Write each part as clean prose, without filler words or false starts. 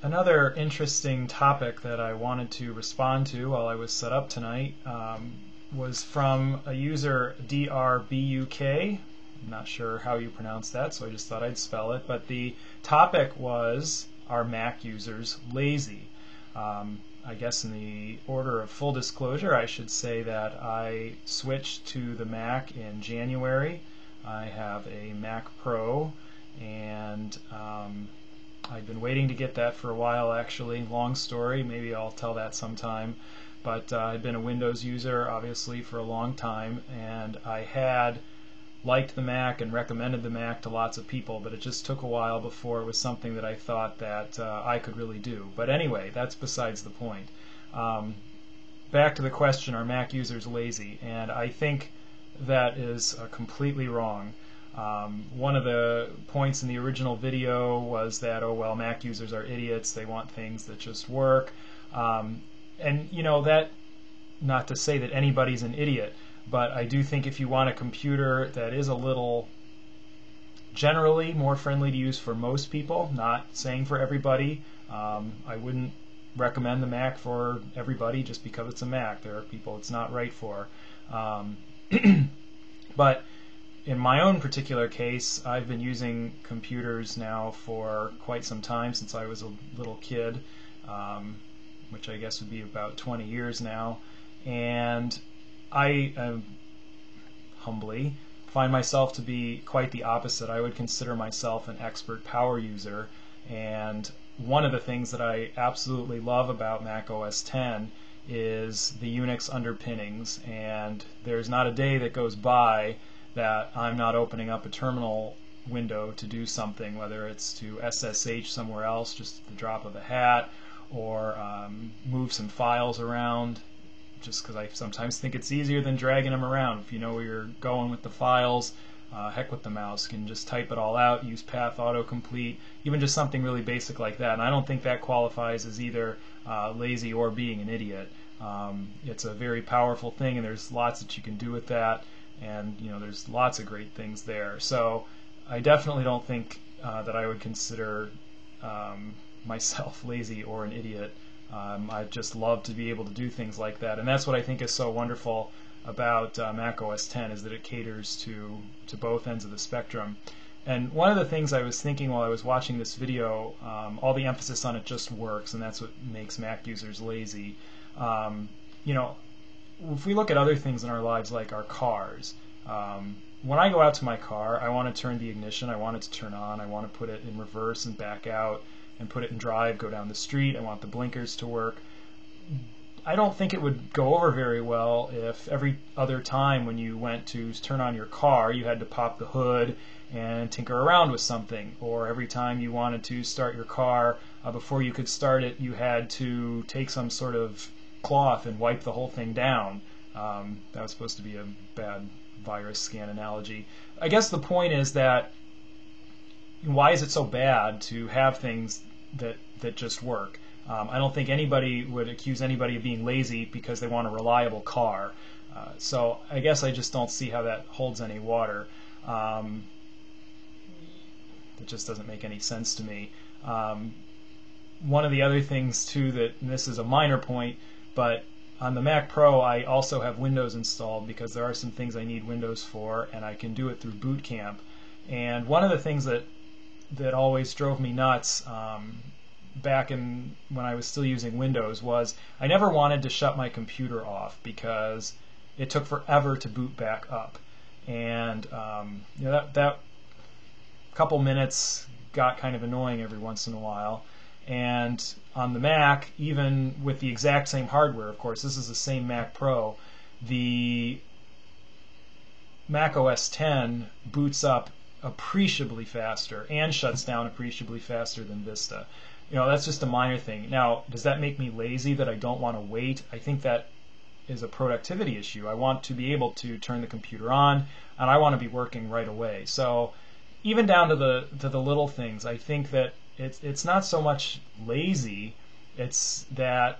Another interesting topic that I wanted to respond to while I was set up tonight was from a user DRBUK. I'm not sure how you pronounce that, so I just thought I'd spell it. But the topic was, are Mac users lazy? I guess in the order of full disclosure, I should say that I switched to the Mac in January. I have a Mac Pro, and I've been waiting to get that for a while, actually. Long story, maybe I'll tell that sometime. But I've been a Windows user, obviously, for a long time, and I had liked the Mac and recommended the Mac to lots of people, but it just took a while before it was something that I thought that I could really do. But anyway, that's besides the point. Back to the question, are Mac users lazy? And I think that is completely wrong. One of the points in the original video was that, oh well, Mac users are idiots, they want things that just work. And you know, that, not to say that anybody's an idiot, but I do think if you want a computer that is a little generally more friendly to use for most people, not saying for everybody, I wouldn't recommend the Mac for everybody just because it's a Mac. There are people it's not right for. But in my own particular case, I've been using computers now for quite some time, since I was a little kid, which I guess would be about 20 years now, and I humbly find myself to be quite the opposite. I would consider myself an expert power user, and one of the things that I absolutely love about Mac OS X is the Unix underpinnings, and there's not a day that goes by that I'm not opening up a terminal window to do something, whether it's to SSH somewhere else just at the drop of a hat, or move some files around, just because I sometimes think it's easier than dragging them around. If you know where you're going with the files, heck with the mouse. You can just type it all out, use path autocomplete, even just something really basic like that. And I don't think that qualifies as either lazy or being an idiot. It's a very powerful thing, and there's lots that you can do with that, and you know, there's lots of great things there. So I definitely don't think that I would consider myself lazy or an idiot. I just love to be able to do things like that, and that's what I think is so wonderful about Mac OS X, is that it caters to both ends of the spectrum. And one of the things I was thinking while I was watching this video, all the emphasis on it just works, and that's what makes Mac users lazy. You know, if we look at other things in our lives, like our cars, when I go out to my car, I want to turn the ignition, I want it to turn on, I want to put it in reverse and back out, and put it in drive, go down the street, I want the blinkers to work. I don't think it would go over very well if every other time when you went to turn on your car, you had to pop the hood and tinker around with something, or every time you wanted to start your car, before you could start it, you had to take some sort of cloth and wipe the whole thing down. That was supposed to be a bad virus scan analogy. I guess the point is that, why is it so bad to have things that just work? I don't think anybody would accuse anybody of being lazy because they want a reliable car. So I guess I just don't see how that holds any water. It just doesn't make any sense to me. One of the other things too, that, and this is a minor point, but on the Mac Pro I also have Windows installed because there are some things I need Windows for, and I can do it through Boot Camp. And one of the things that always drove me nuts back in when I was still using Windows was I never wanted to shut my computer off because it took forever to boot back up, and you know, that couple minutes got kind of annoying every once in a while. And on the Mac, even with the exact same hardware, of course, this is the same Mac Pro, the Mac OS X boots up appreciably faster and shuts down appreciably faster than Vista. You know, that's just a minor thing. Now, does that make me lazy that I don't want to wait? I think that is a productivity issue. I want to be able to turn the computer on, and I want to be working right away. So even down to the little things, I think that it's not so much lazy, it's that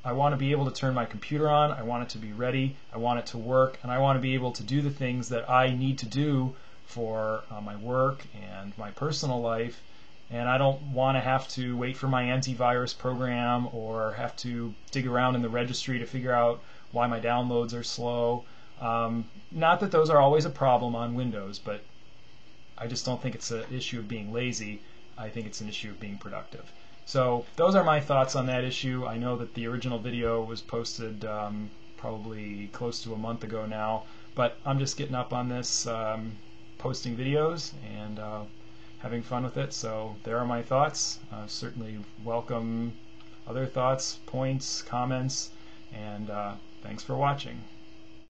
I want to be able to turn my computer on, I want it to be ready, I want it to work, and I want to be able to do the things that I need to do for my work and my personal life. and I don't want to have to wait for my antivirus program or have to dig around in the registry to figure out why my downloads are slow. Not that those are always a problem on Windows, but I just don't think it's an issue of being lazy. I think it's an issue of being productive. So those are my thoughts on that issue. I know that the original video was posted probably close to a month ago now, but I'm just getting up on this, posting videos and having fun with it. So there are my thoughts. Certainly welcome other thoughts, points, comments, and thanks for watching.